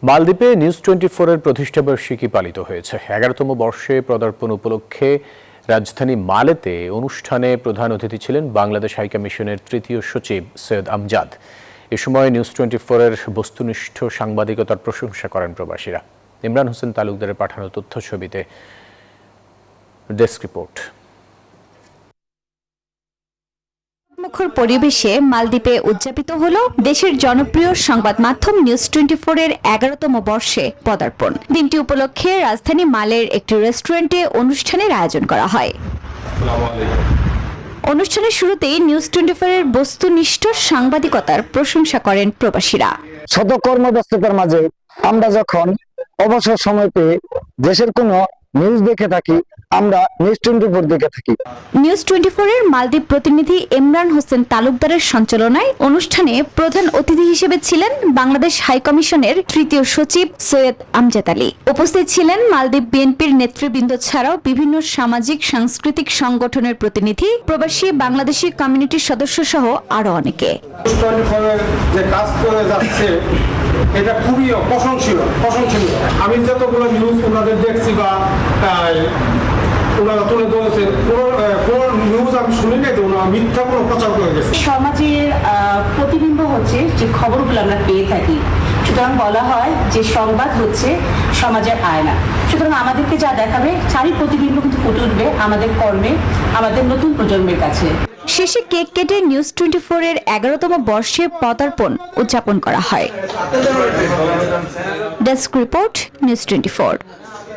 মালদ্বীপে নিউজ 24 এর প্রতিষ্ঠাবার্ষিকী পালিত হয়েছে। 11তম বর্ষে পদার্পণ উপলক্ষে রাজধানী মালেতে অনুষ্ঠানে প্রধান অতিথি ছিলেন বাংলাদেশ হাইকমিশনের তৃতীয় সচিব সৈয়দ আমজাদ। এ সময় নিউজ 24 এর বস্তুনিষ্ঠ সাংবাদিকতার প্রশংসা করেন প্রবাসীরা। ইমরান হোসেন তালুকদারের পাঠানো তথ্য ছবিতে ডেস্ক রিপোর্ট। মুখর পরিবেশে মালদ্বীপে উদযাপিত হলো দেশের জনপ্রিয় সংবাদ মাধ্যম নিউজ 24 এর 11তম বর্ষে পদার্পণ। দিনটি উপলক্ষে রাজধানী মালের একটি রেস্টুরেন্টে অনুষ্ঠানের আয়োজন করা হয়। অনুষ্ঠানের শুরুতেই নিউজ 24 এর বস্তুনিষ্ঠ সাংবাদিকতার প্রশংসা করেন প্রবাসীরা। শত কর্মব্যস্ততার মাঝে আমরা যখন অবসর সময় পেয়ে দেশের কোনো নিউজ দেখে থাকি, আমরা নিউজ 24 দেখে থাকি। নিউজ 24 এর মালদ্বীপ প্রতিনিধি ইমরান হোসেন তালুকদারের সঞ্চালনায় অনুষ্ঠানে প্রধান অতিথি হিসেবে ছিলেন বাংলাদেশ হাইকমিশনের তৃতীয় সচিব সৈয়দ আমজাদ আলী। উপস্থিত ছিলেন মালদ্বীপ বিএনপির নেতৃবৃন্দ ছাড়াও বিভিন্ন সামাজিক সাংস্কৃতিক সংগঠনের প্রতিনিধি, প্রবাসী বাংলাদেশি কমিউনিটির সদস্য সহ আরো অনেকে। যে কাজ করে যাচ্ছে এটা খুবই প্রশংসনীয়। আমি যতগুলো নিউজ ওনাদের দেখছি বা ওনারা তুলে ধরেছে, কোন নিউজ আমি শুনি নাই যে ওনারা মিথ্যা কোনো প্রচার করে গেছে। সমাজের প্রতিবিম্ব হচ্ছে যে খবরগুলো আমরা পেয়ে থাকি, সুতরাং বলা হয় যে সংবাদ হচ্ছে সমাজের আয়না। সুতরাং আমাদেরকে যা দেখাবে তারই প্রতিবিম্ব কিন্তু ফুটে উঠবে আমাদের কর্মে, আমাদের নতুন প্রজন্মের কাছে। শেষে কেক কেটে নিউজ 24 এর 11তম বর্ষে পদার্পণ উদযাপন করা হয়। Desk report, news 24।